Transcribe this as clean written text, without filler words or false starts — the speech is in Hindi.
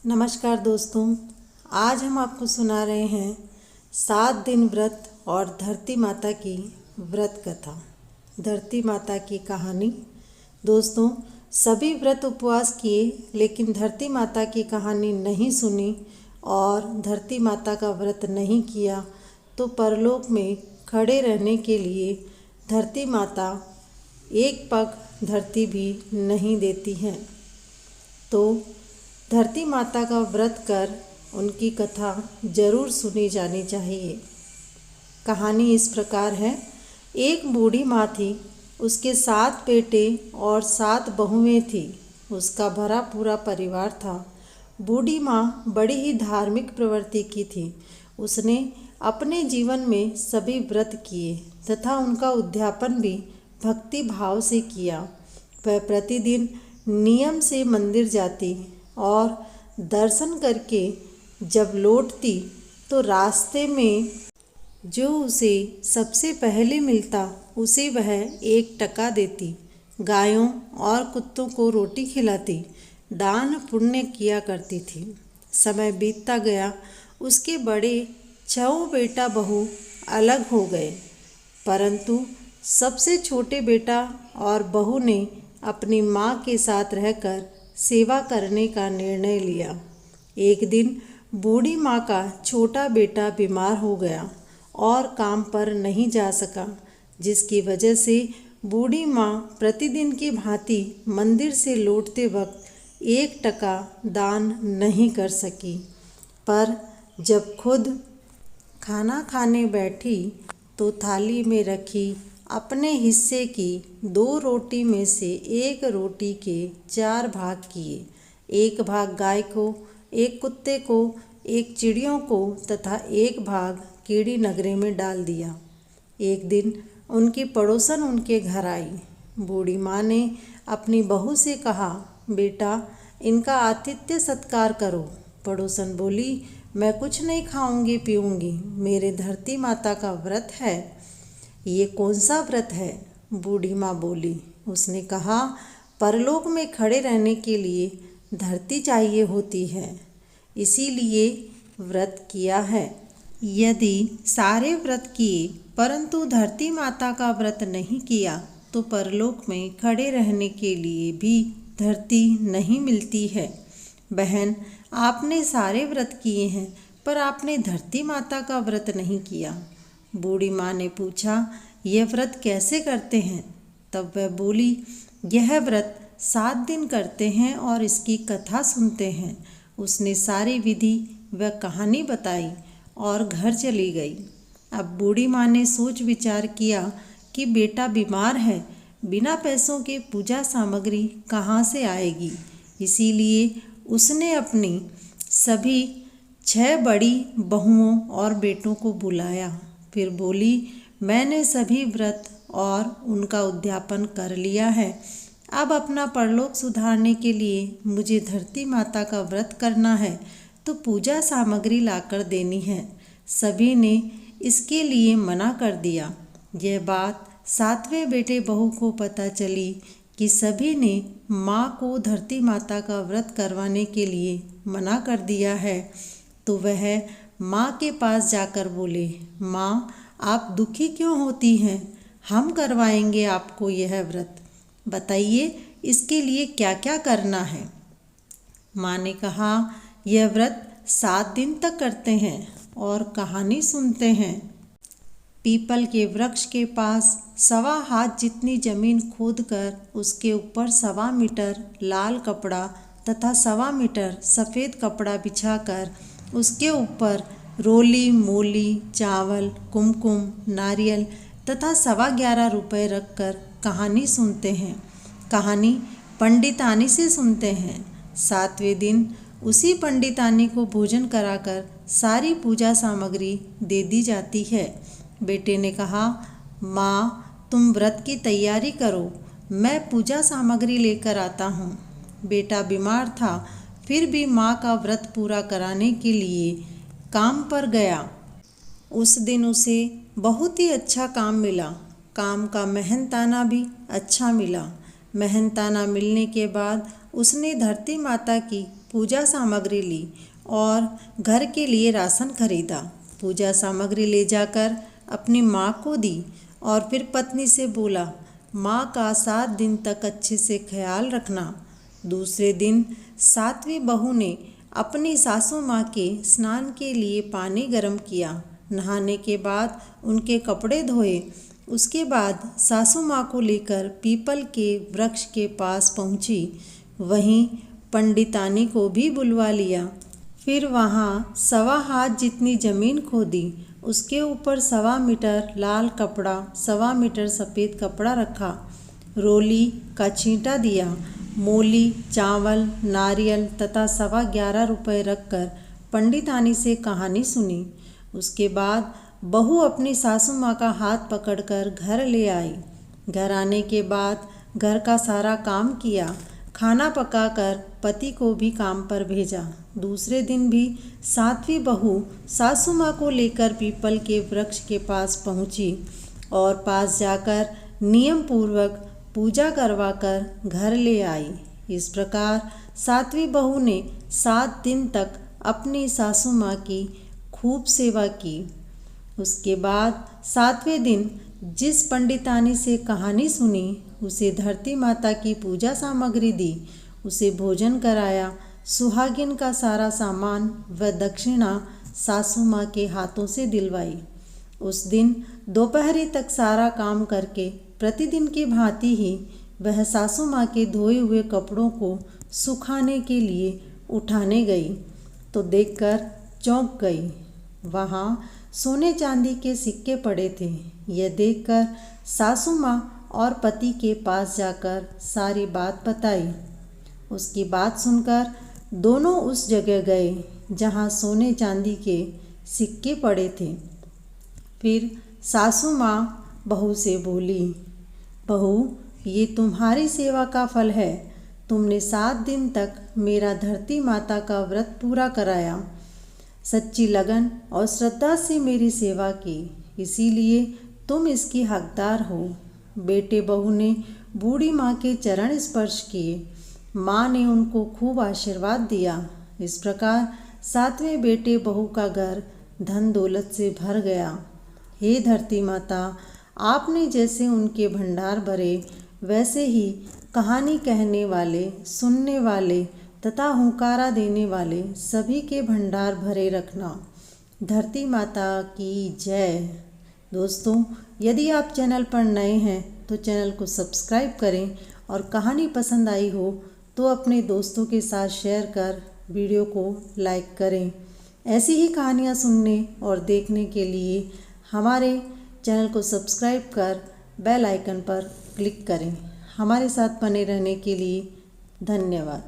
नमस्कार दोस्तों, आज हम आपको सुना रहे हैं 7 दिन व्रत और धरती माता की व्रत कथा। धरती माता की कहानी। दोस्तों, सभी व्रत उपवास किए लेकिन धरती माता की कहानी नहीं सुनी और धरती माता का व्रत नहीं किया तो परलोक में खड़े रहने के लिए धरती माता एक पग धरती भी नहीं देती हैं। तो धरती माता का व्रत कर उनकी कथा जरूर सुनी जानी चाहिए। कहानी इस प्रकार है। एक बूढ़ी माँ थी, उसके 7 बेटे और 7 बहुएं थी। उसका भरा पूरा परिवार था। बूढ़ी माँ बड़ी ही धार्मिक प्रवृत्ति की थी। उसने अपने जीवन में सभी व्रत किए तथा उनका उद्यापन भी भक्ति भाव से किया। वह प्रतिदिन नियम से मंदिर जाती और दर्शन करके जब लौटती तो रास्ते में जो उसे सबसे पहले मिलता उसे वह 1 टका देती। गायों और कुत्तों को रोटी खिलाती, दान पुण्य किया करती थी। समय बीतता गया। उसके बड़े 6 बेटा बहू अलग हो गए, परंतु सबसे छोटे बेटा और बहू ने अपनी माँ के साथ रहकर सेवा करने का निर्णय लिया। एक दिन बूढ़ी माँ का छोटा बेटा बीमार हो गया और काम पर नहीं जा सका, जिसकी वजह से बूढ़ी माँ प्रतिदिन की भांति मंदिर से लौटते वक्त 1 टका दान नहीं कर सकी। पर जब खुद खाना खाने बैठी तो थाली में रखी अपने हिस्से की 2 रोटी में से 1 रोटी के 4 भाग किए। 1 भाग गाय को, 1 कुत्ते को, 1 चिड़ियों को तथा 1 भाग कीड़ी नगरे में डाल दिया। एक दिन उनकी पड़ोसन उनके घर आई। बूढ़ी माँ ने अपनी बहू से कहा, बेटा, इनका आतिथ्य सत्कार करो। पड़ोसन बोली, मैं कुछ नहीं खाऊंगी पीऊंगी, मेरे धरती माता का व्रत है। ये कौन सा व्रत है? बूढ़ी माँ बोली। उसने कहा, परलोक में खड़े रहने के लिए धरती चाहिए होती है, इसीलिए व्रत किया है। यदि सारे व्रत किए परंतु धरती माता का व्रत नहीं किया तो परलोक में खड़े रहने के लिए भी धरती नहीं मिलती है। बहन, आपने सारे व्रत किए हैं पर आपने धरती माता का व्रत नहीं किया। बूढ़ी माँ ने पूछा, यह व्रत कैसे करते हैं? तब वह बोली, यह व्रत 7 दिन करते हैं और इसकी कथा सुनते हैं। उसने सारी विधि व कहानी बताई और घर चली गई। अब बूढ़ी माँ ने सोच विचार किया कि बेटा बीमार है, बिना पैसों के पूजा सामग्री कहाँ से आएगी। इसीलिए उसने अपनी सभी 6 बड़ी बहुओं और बेटों को बुलाया। फिर बोली, मैंने सभी व्रत और उनका उद्यापन कर लिया है। अब अपना परलोक सुधारने के लिए मुझे धरती माता का व्रत करना है तो पूजा सामग्री लाकर देनी है। सभी ने इसके लिए मना कर दिया। यह बात 7वें बेटे बहू को पता चली कि सभी ने माँ को धरती माता का व्रत करवाने के लिए मना कर दिया है, तो वह माँ के पास जाकर बोले, माँ, आप दुखी क्यों होती हैं? हम करवाएंगे आपको यह व्रत। बताइए इसके लिए क्या क्या करना है। माँ ने कहा, यह व्रत 7 दिन तक करते हैं और कहानी सुनते हैं। पीपल के वृक्ष के पास 1.25 हाथ जितनी जमीन खोदकर उसके ऊपर 1.25 मीटर लाल कपड़ा तथा 1.25 मीटर सफ़ेद कपड़ा बिछाकर उसके ऊपर रोली, मूली, चावल, कुमकुम, नारियल तथा 11.25 रुपये रखकर कहानी सुनते हैं। कहानी पंडितानी से सुनते हैं। 7वें दिन उसी पंडितानी को भोजन कराकर सारी पूजा सामग्री दे दी जाती है। बेटे ने कहा, माँ, तुम व्रत की तैयारी करो, मैं पूजा सामग्री लेकर आता हूँ। बेटा बीमार था, फिर भी माँ का व्रत पूरा कराने के लिए काम पर गया। उस दिन उसे बहुत ही अच्छा काम मिला। काम का मेहनताना भी अच्छा मिला। मेहनताना मिलने के बाद उसने धरती माता की पूजा सामग्री ली और घर के लिए राशन खरीदा। पूजा सामग्री ले जाकर अपनी माँ को दी और फिर पत्नी से बोला, माँ का 7 दिन तक अच्छे से ख्याल रखना। दूसरे दिन 7वीं बहू ने अपनी सासू माँ के स्नान के लिए पानी गर्म किया। नहाने के बाद उनके कपड़े धोए। उसके बाद सासू माँ को लेकर पीपल के वृक्ष के पास पहुँची। वहीं पंडितानी को भी बुलवा लिया। फिर वहाँ 1.25 हाथ जितनी ज़मीन खोदी। उसके ऊपर 1.25 मीटर लाल कपड़ा, 1.25 मीटर सफ़ेद कपड़ा रखा। रोली का छींटा दिया। मूली, चावल, नारियल तथा 11.25 रुपये रखकर पंडितानी से कहानी सुनी। उसके बाद बहू अपनी सासू माँ का हाथ पकड़कर घर ले आई। घर आने के बाद घर का सारा काम किया। खाना पकाकर पति को भी काम पर भेजा। दूसरे दिन भी 7वीं बहू सासू माँ को लेकर पीपल के वृक्ष के पास पहुँची और पास जाकर नियम पूर्वक पूजा करवाकर घर ले आई। इस प्रकार 7वीं बहू ने 7 दिन तक अपनी सासू माँ की खूब सेवा की। उसके बाद 7वें दिन जिस पंडितानी से कहानी सुनी उसे धरती माता की पूजा सामग्री दी, उसे भोजन कराया। सुहागिन का सारा सामान व दक्षिणा सासू माँ के हाथों से दिलवाई। उस दिन दोपहरी तक सारा काम करके प्रतिदिन की भांति ही वह सासू माँ के धोए हुए कपड़ों को सुखाने के लिए उठाने गई तो देखकर चौंक गई। वहाँ सोने चांदी के सिक्के पड़े थे। यह देखकर सासू माँ और पति के पास जाकर सारी बात बताई। उसकी बात सुनकर दोनों उस जगह गए जहाँ सोने चांदी के सिक्के पड़े थे। फिर सासू माँ बहू से बोली, बहू, ये तुम्हारी सेवा का फल है। तुमने 7 दिन तक मेरा धरती माता का व्रत पूरा कराया, सच्ची लगन और श्रद्धा से मेरी सेवा की, इसीलिए तुम इसकी हकदार हो। बेटे बहू ने बूढ़ी माँ के चरण स्पर्श किए। माँ ने उनको खूब आशीर्वाद दिया। इस प्रकार 7वें बेटे बहू का घर धन दौलत से भर गया। हे धरती माता, आपने जैसे उनके भंडार भरे वैसे ही कहानी कहने वाले, सुनने वाले तथा हुंकारा देने वाले सभी के भंडार भरे रखना। धरती माता की जय। दोस्तों, यदि आप चैनल पर नए हैं तो चैनल को सब्सक्राइब करें और कहानी पसंद आई हो तो अपने दोस्तों के साथ शेयर कर वीडियो को लाइक करें। ऐसी ही कहानियाँ सुनने और देखने के लिए हमारे चैनल को सब्सक्राइब कर बेल आइकन पर क्लिक करें। हमारे साथ बने रहने के लिए धन्यवाद।